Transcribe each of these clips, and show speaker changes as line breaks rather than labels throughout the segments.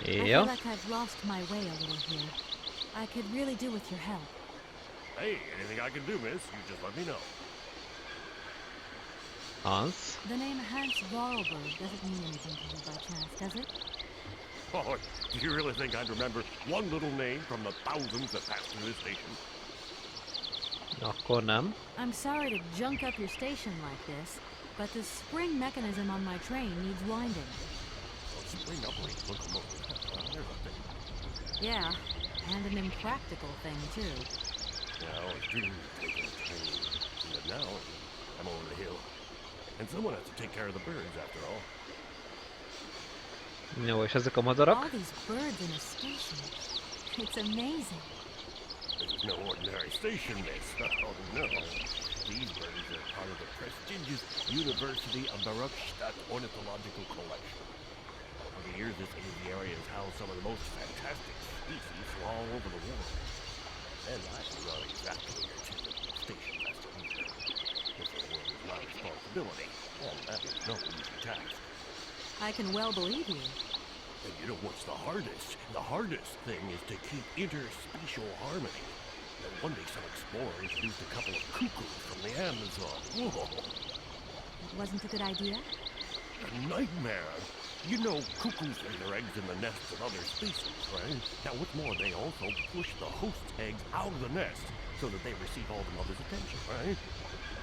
Jó.
like I've lost my way a little here. I could really do with your help.
Hey, anything I can do, miss, you just let me know.
Hans.
The name Hans Vorarlberg doesn't mean anything to you by chance, does it?
Oh, do you really think I'd remember one little name from the thousands that pass through this station?
Akkor nem.
I'm sorry to junk up your station like this, but the spring mechanism on my train needs winding.
Oh, spring uprates locomotive. There's a thing.
Yeah, and an impractical thing, too.
Yeah, I was dreaming of taking a train. But now, I'm over the hill. And someone has to take care of the birds, after all.
Jó, és ezek a madarak?
All these birds in a station. It's amazing.
This is no ordinary station, miss. Oh, no. These birds are part of the prestigious University of Barockstadt Ornithological Collection. For the years, this aviary has housed some of the most fantastic species from all over the world. And I am not exactly your typical station master either. This whole world is my responsibility, and that is no easy task.
I can well believe you.
And you know what's the hardest? The hardest thing is to keep interspecial harmony. And one day some explorer introduced a couple of cuckoos from the Amazon. Whoa!
It wasn't a good idea?
A nightmare! You know, cuckoos lay their eggs in the nests of other species, right? Now what's more, they also push the host's eggs out of the nest so that they receive all the mother's attention, right?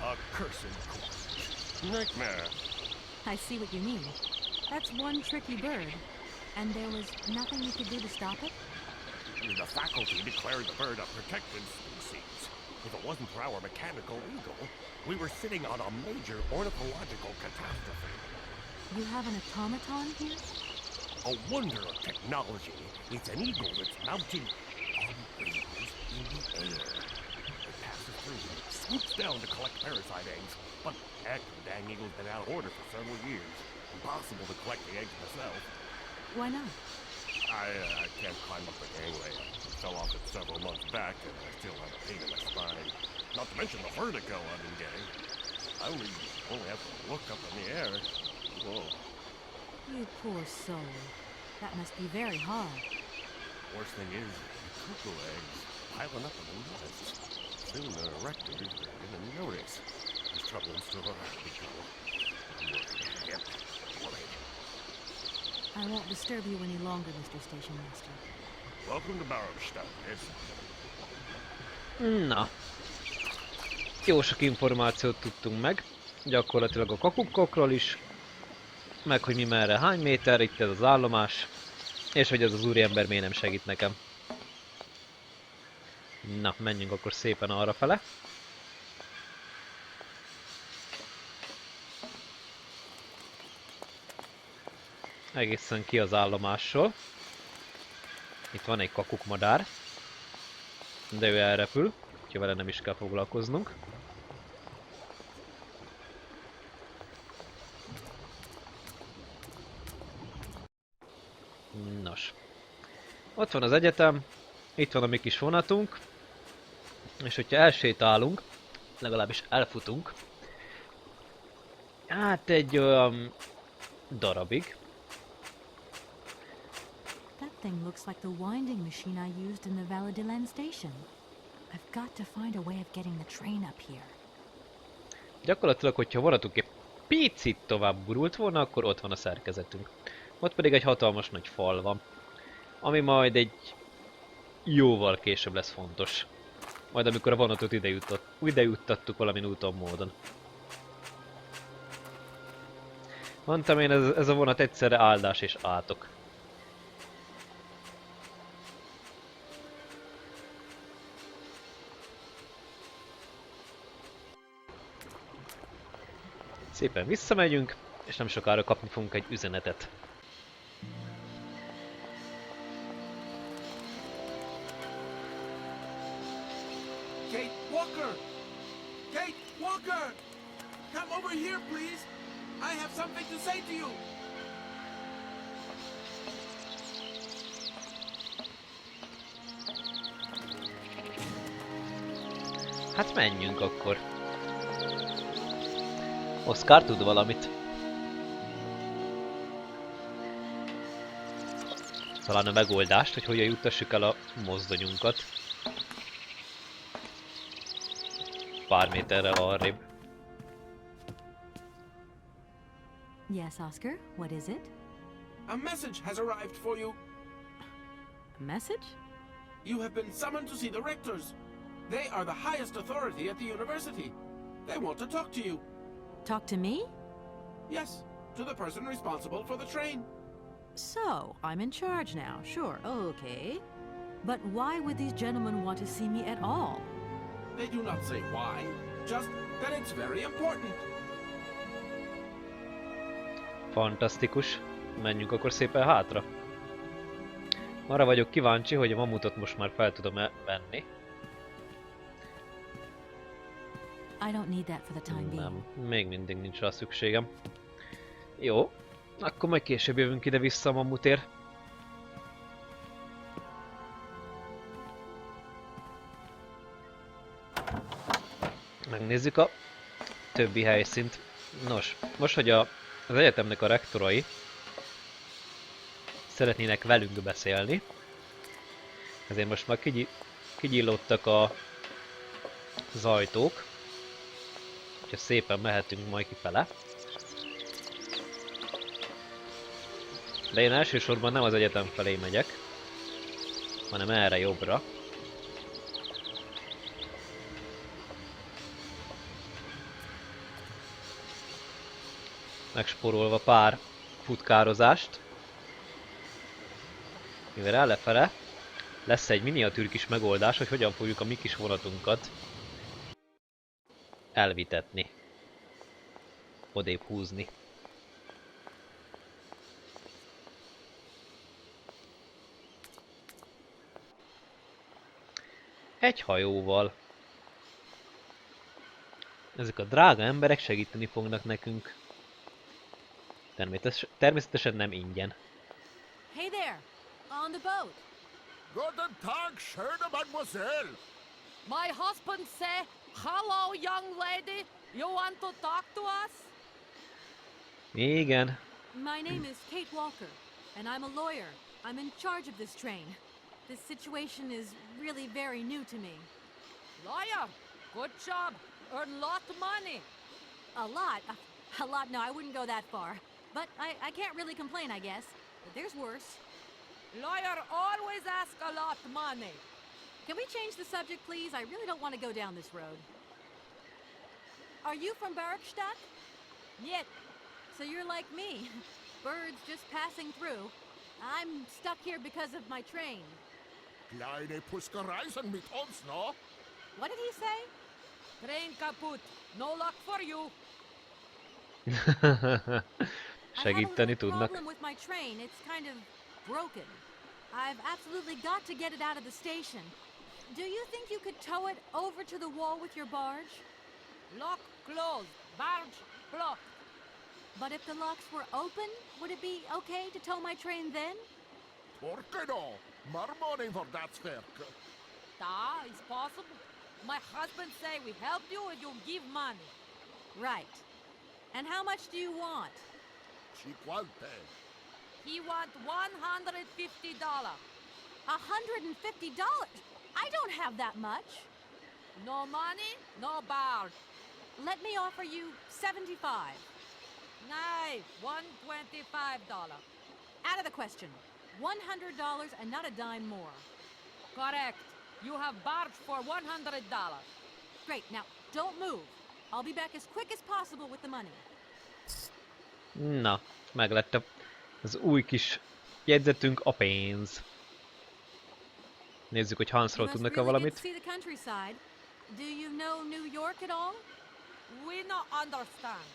A cursed course. Nightmare!
I see what you mean. That's one tricky bird. And there was nothing you could do to stop it?
The faculty declared the bird a protected species. If it wasn't for our mechanical eagle, we were sitting on a major ornithological catastrophe.
You have an automaton here?
A wonder of technology. It's an eagle that's mounted on wings in the air. It passes through and swoops down to collect parasite eggs. But heck, the dang eagle's been out of order for several years. Impossible to collect the eggs myself.
Why not?
I can't climb up the gangway. I fell off it several months back, and I still have a pain in my spine. Not to mention the vertigo I've been getting. I only have to look up in the air. Whoa.
You poor soul. That must be very hard.
Worst thing is, cuckoo eggs piling up in the nest. Soon the rectors are gonna notice. There's trouble in store. Be trouble. I'm worried. Yep. Worried.
I won't disturb you any longer, Mr. Station Master.
Welcome to Barockstadt, yes.
Na. Jó sok információt tudtunk meg. Gyakorlatilag a kakukkokról is. Meg hogy mi merre, hány méter, itt ez az állomás. És hogy ez az úriember miért nem segít nekem. Na, menjünk akkor szépen arrafele. Egészen ki az állomásról. Itt van egy kakukmadár. De ő elrepül, úgyhogy vele nem is kell foglalkoznunk. Nos. Ott van az egyetem, itt van a mi kis vonatunk. És hogyha elsétálunk, legalábbis elfutunk. Hát egy olyan darabig.
That thing looks like the winding machine I used in the Valladolid station. I've got to find a way of getting the train up here.
Gyakorlatilag, hogyha vonatunk egy picit tovább gurult volna, akkor ott van a szerkezetünk. Ott pedig egy hatalmas nagy fal van, ami majd egy jóval később lesz fontos. Majd amikor a vonatot ide juttattuk valamin úton módon. Mondtam én, ez a vonat egyszerre áldás és átok. Szépen visszamegyünk, és nem sokára kapni fogunk egy üzenetet.
Kate Walker! Kate Walker! Come over here, please! I have something to say to you!
Hát menjünk akkor. Oscar tud valamit. talán a megoldást, hogy hogyan juttassuk el a mozdonyunkat. Pár méterrel arrébb.
Yes, Oscar, what is it?
A message has arrived for you.
A message?
You have been summoned to see the rectors. They are the highest authority at the university. They want to talk to you.
Talk to me?
Yes, to the person responsible for the train.
So, I'm in charge now, sure, okay. But why would these gentlemen want to see me at all?
They do not say why, just that it's very important.
Fantasztikus. Menjünk akkor szépen hátra. Arra vagyok kíváncsi, hogy a mamutot most már fel tudom-e venni.
I don't need that for the time being.
Nem, még mindig nincs rá szükségem. Jó, akkor majd később jövünk ide-vissza a mamutért. Megnézzük a többi helyszínt. Nos, most, hogy az egyetemnek a rektorai szeretnének velünk beszélni, ezért most már kigyillottak az ajtók, úgyhogy szépen mehetünk majd kifele. De én elsősorban nem az egyetem felé megyek, hanem erre jobbra. Megspórolva pár futkározást. Mivel ellefele lesz egy miniatűr kis megoldás, hogy hogyan fogjuk a mi kis vonatunkat elvitetni. Odébb húzni. Egy hajóval. Ezek a drága emberek segíteni fognak nekünk. Természetesen nem ingyen.
Hey there, on the boat.
Guten Tag, schöne Mademoiselle.
My husband say, hello, young lady. You want to talk to us?
Igen.
My name is Kate Walker, and I'm a lawyer. I'm in charge of this train. This situation is really very new to me.
Lawyer, good job. Earn lot of money.
A lot? A lot? No, I wouldn't go that far. But I can't really complain, I guess. But there's worse.
Lawyer always ask a lot of money.
Can we change the subject, please? I really don't want to go down this road. Are you from Bergstadt?
Нет,
So you're like me. Birds just passing through. I'm stuck here because of my train.
Kleine Puske reisen mit uns, no?
What did he say?
train kaput. No luck for you.
Segíteni
I have a little
tudnak.
problem with my train. It's kind of broken. I've absolutely got to get it out of the station. Do you think you could tow it over to the wall with your barge?
Lock closed. Barge blocked.
But if the locks were open, would it be okay to tow my train then?
Porke no? More money for that werk.
Da, it's possible. My husband say we help you and you give money.
Right. And how much do you want?
Cinquante.
He want $150.
$150? I don't have that much.
No money, no barge.
Let me offer you 75.
Nay, $125.
Out of the question. $100 and not a dime more.
Correct. You have barge for $100.
Great. Now, don't move. I'll be back as quick as possible with the money.
Na, meglett az új kis jegyzetünk, a pénz. Nézzük, hogy Hansról
You must
tudnak-e
really get
valamit.
to see the countryside. Do you know New York at all?
We not understand.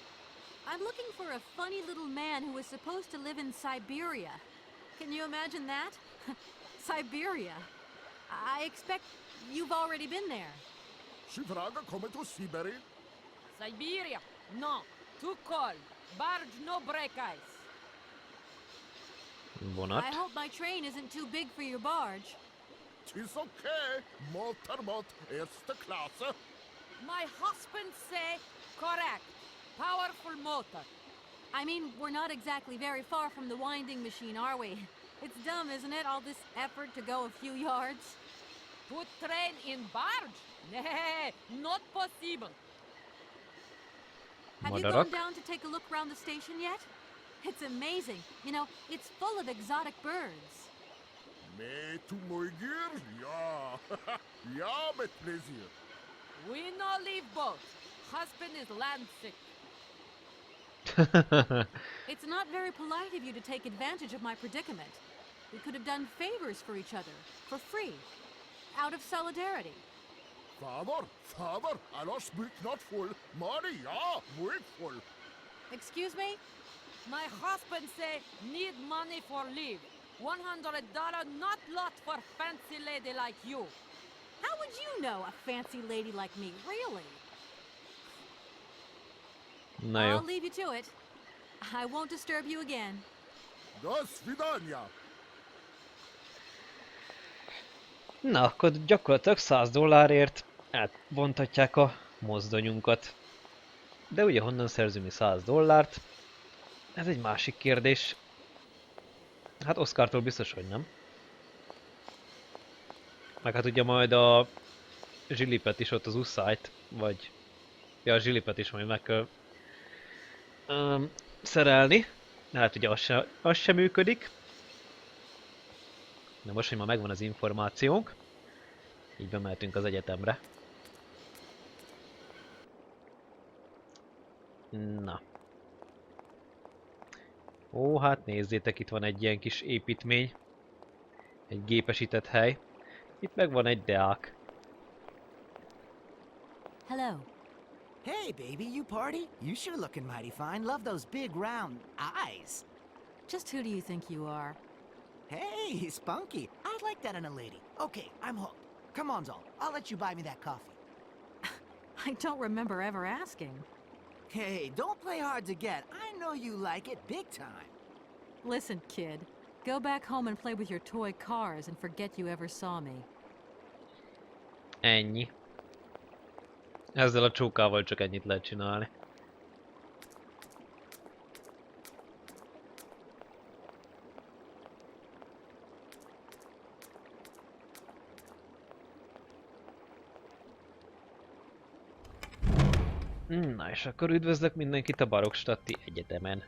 I'm looking for a funny little man who was supposed to live in Syberia. Can you imagine that? Siberia. I expect you've already been there.
Sie vragen kommen to Syberia?
Siberia. No. Too cold. Barge no break ice.
Vonat.
I hope my train isn't too big for your barge.
Tis okay. Motorbåt erste klasse.
My husband say correct. Powerful motor.
I mean, we're not exactly very far from the winding machine, are we? It's dumb, isn't it? All this effort to go a few yards.
To train in barge? Nee, not possible.
Have you
Madarak?
gone down to take a look around the station yet? It's amazing. You know, it's full of exotic birds.
Mais tu moigir? Ja. Ja, met plezier.
We no leave boat. Husband is land sick.
It's not very polite of you to take advantage of my predicament. We could have done favors for each other, for free, out of solidarity.
Father, Allah speak not full. Money, ja, muy full.
Excuse me?
My husband say need money for leave. $100 not lot for fancy lady like you.
How would you know a fancy lady like me, really?
Na jó.
I'll leave you to it. I won't disturb you again.
Do svidania.
Na, akkor gyakorlatilag $100 átvontatják a mozdonyunkat. De ugye honnan szerzünk mi $100? Ez egy másik kérdés. Hát Oscartól biztos, hogy nem. Meg hát ugye majd a zsilipet is, ott az uszájt, vagy... Ja, a zsilipet is majd meg kell szerelni. Hát ugye az sem működik. De most, hogy már megvan az információnk, így bemehetünk az egyetemre. Na. Ó, hát nézzétek, itt van egy ilyen kis építmény. Egy gépesített hely. Itt meg van egy deák.
Hello.
Hey, baby, you party? You sure looking mighty fine. Love those big round eyes.
Just who do you think you are?
Hey, spunky. I'd like that in a lady. Okay, I'm hooked. Come on, Zol. I'll let you buy me that coffee.
I don't remember ever asking.
Hey, don't play hard to get. I know you like it big time.
Listen, kid. Go back home and play with your toy cars and forget you ever saw me.
Ennyi. Ezzel a csókával csak ennyit lehet csinálni. Na és akkor üdvözlök mindenkit a Barokstadti Egyetemen.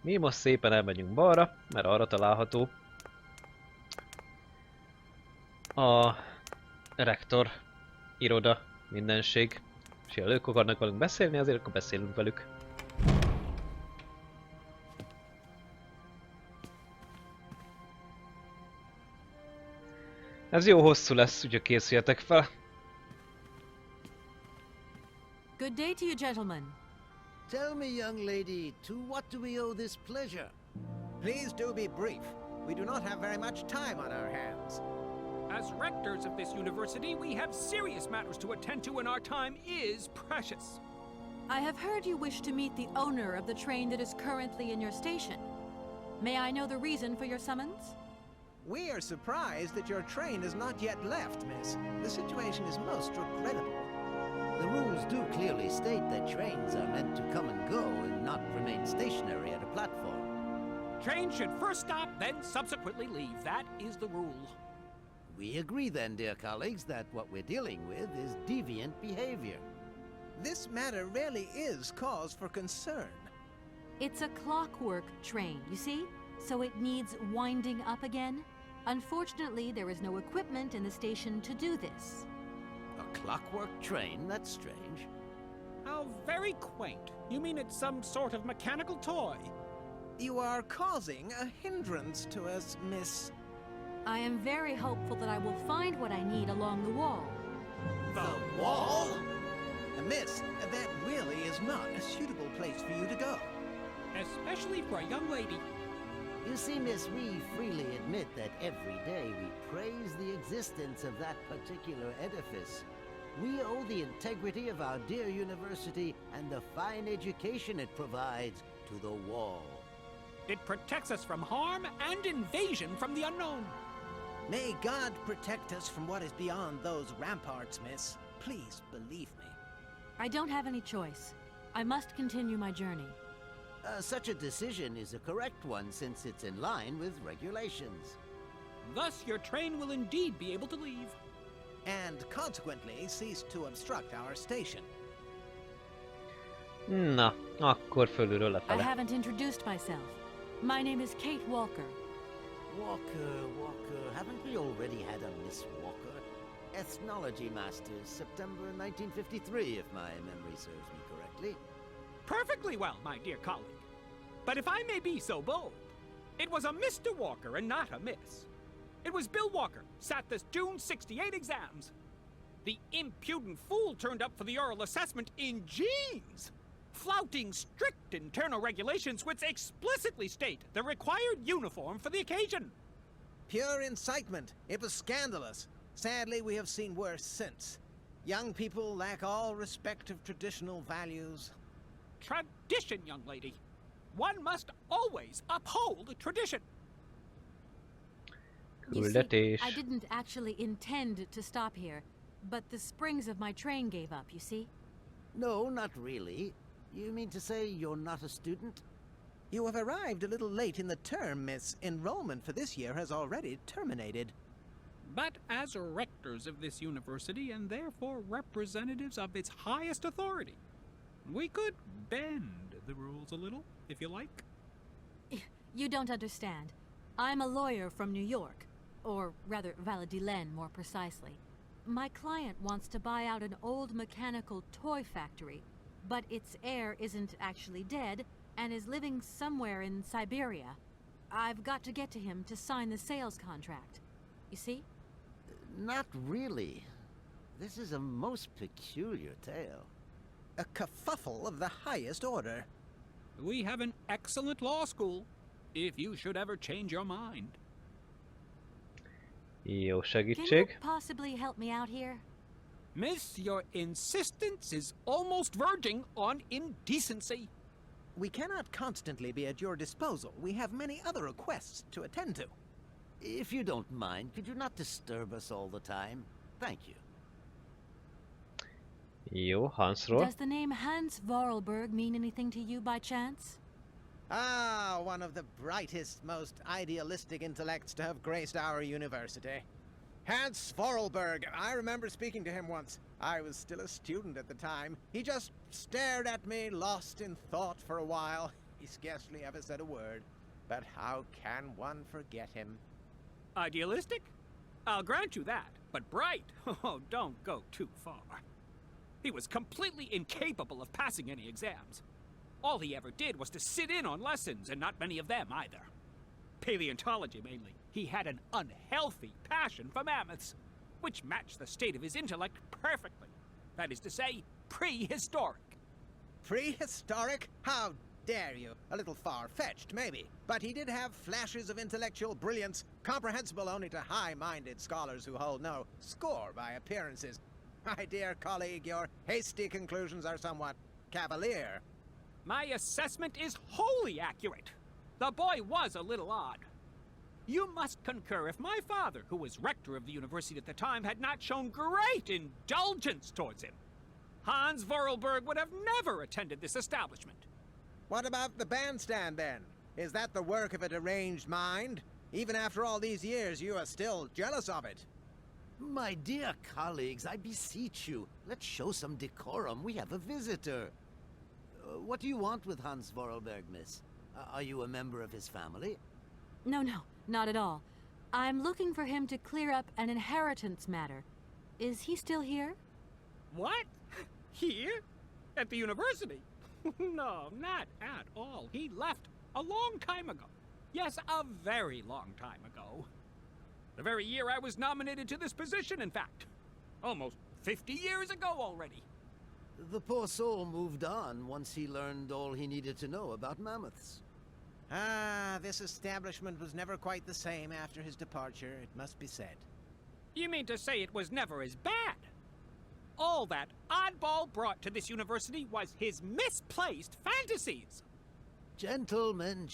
Mi most szépen elmegyünk balra, mert arra található a rektor iroda, mindenség. És ha ők akarnak velünk beszélni, azért akkor beszélünk velük. Ez jó hosszú lesz, úgyhogy készüljetek fel.
Good day to you, gentlemen.
Tell me, young lady, to what do we owe this pleasure?
Please do be brief. We do not have very much time on our hands.
As rectors of this university, we have serious matters to attend to and our time is precious.
I have heard you wish to meet the owner of the train that is currently in your station. May I know the reason for your summons?
We are surprised that your train has not yet left, miss. The situation is most regrettable.
The rules do clearly state that trains are meant to come and go and not remain stationary at a platform.
Train should first stop, then subsequently leave. That is the rule.
We agree then, dear colleagues, that what we're dealing with is deviant behavior.
This matter really is cause for concern.
It's a clockwork train, you see? So it needs winding up again. Unfortunately, there is no equipment in the station to do this.
A clockwork train? That's strange.
How very quaint. You mean it's some sort of mechanical toy?
You are causing a hindrance to us, miss.
I am very hopeful that I will find what I need along the wall.
The wall? Miss, that really is not a suitable place for you to go.
Especially for a young lady.
You see, miss, we freely admit that every day we praise the existence of that particular edifice. We owe the integrity of our dear university and the fine education it provides to the wall.
It protects us from harm and invasion from the unknown.
May God protect us from what is beyond those ramparts, miss. Please believe me.
I don't have any choice. I must continue my journey.
Such a decision is a correct one since it's in line with regulations.
Thus, your train will indeed be able to leave.
And consequently cease to obstruct our station.
Na, akkor fölülről
I
lefele.
haven't introduced myself. My name is Kate Walker.
Walker, haven't we already had a Miss Walker? Ethnology Masters, September 1953, if my memory serves me correctly.
Perfectly well, my dear colleague. But if I may be so bold, it was a Mr. Walker and not a Miss. It was Bill Walker, sat the June 68 exams. The impudent fool turned up for the oral assessment in jeans, flouting strict internal regulations which explicitly state the required uniform for the occasion.
Pure incitement. It was scandalous. Sadly, we have seen worse since. Young people lack all respect of traditional values.
Tradition, young lady. One must always uphold tradition.
You see,
Küldetés.
I didn't actually intend to stop here, but the springs of my train gave up, you see?
No, not really. You mean to say you're not a student?
You have arrived a little late in the term, miss. Enrollment for this year has already terminated.
But as rectors of this university and therefore representatives of its highest authority, we could bend the rules a little, if you like.
You don't understand. I'm a lawyer from New York, or rather Valladolid more precisely. My client wants to buy out an old mechanical toy factory, but its heir isn't actually dead and is living somewhere in Syberia. I've got to get to him to sign the sales contract. You see?
Not really. This is a most peculiar tale.
A kerfuffle of the highest order.
We have an excellent law school, if you should ever change your mind.
Jó
Can you
segítség.
possibly help me out here?
Miss, your insistence is almost verging on indecency.
We cannot constantly be at your disposal. We have many other requests to attend to.
If you don't mind, could you not disturb us all the time? Thank you.
Jó, Hansról.
Does the name Hans Vorarlberg mean anything to you by chance?
Ah, one of the brightest, most idealistic intellects to have graced our university. Hans Vorarlberg. I remember speaking to him once. I was still a student at the time. He just stared at me, lost in thought for a while. He scarcely ever said a word. But how can one forget him?
Idealistic? I'll grant you that. But bright? Oh, don't go too far. He was completely incapable of passing any exams. All he ever did was to sit in on lessons, and not many of them either. Paleontology, mainly. He had an unhealthy passion for mammoths, which matched the state of his intellect perfectly. That is to say, prehistoric.
Prehistoric? How dare you? A little far-fetched, maybe. But he did have flashes of intellectual brilliance, comprehensible only to high-minded scholars who hold no score by appearances. My dear colleague, your hasty conclusions are somewhat cavalier.
My assessment is wholly accurate. The boy was a little odd. You must concur if my father, who was rector of the university at the time, had not shown great indulgence towards him. Hans Vorarlberg would have never attended this establishment.
What about the bandstand, then? Is that the work of a deranged mind? Even after all these years, you are still jealous of it.
My dear colleagues, I beseech you, let's show some decorum. We have a visitor. What do you want with Hans Vorarlberg, miss? Are you a member of his family?
No, not at all. I'm looking for him to clear up an inheritance matter. Is he still here?
What? Here? At the university? No, not at all. He left a long time ago. Yes, a very long time ago. The very year I was nominated to this position, in fact. Almost 50 years ago already.
The poor soul moved on once he learned all he needed to know about mammoths.
Ah, this establishment was never quite the same after his departure, it must be said.
You mean to say it was never as bad? All that oddball brought to this university was his misplaced fantasies.
Gentlemen,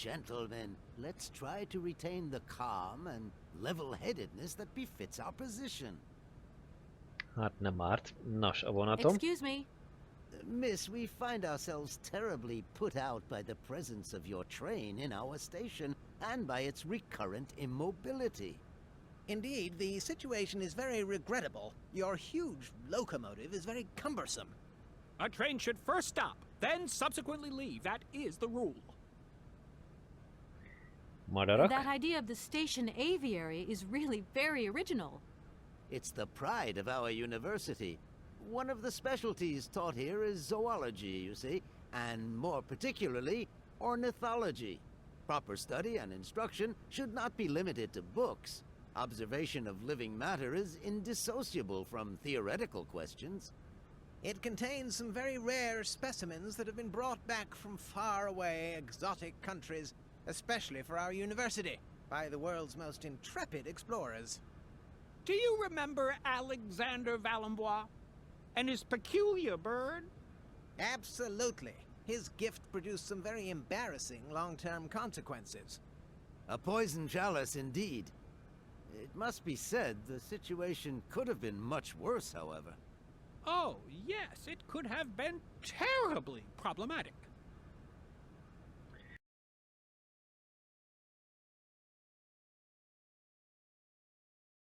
let's try to retain the calm and level-headedness that befits our position.
Hát nem árt. Nos, a vonatom.
Excuse me.
Miss, we find ourselves terribly put out by the presence of your train in our station and by its recurrent immobility.
Indeed, the situation is very regrettable. Your huge locomotive is very cumbersome.
A train should first stop, then subsequently leave. That is the rule.
Madarak?
That idea of the station aviary is really very original.
It's the pride of our university. One of the specialties taught here is zoology, you see, and more particularly, ornithology. Proper study and instruction should not be limited to books. Observation of living matter is indissociable from theoretical questions.
It contains some very rare specimens that have been brought back from far away exotic countries, especially for our university, by the world's most intrepid explorers.
Do you remember Alexander Valenbois and his peculiar bird?
Absolutely. His gift produced some very embarrassing long-term consequences.
A poison chalice indeed. It must be said the situation could have been much worse, however.
Oh, yes, it could have been terribly problematic.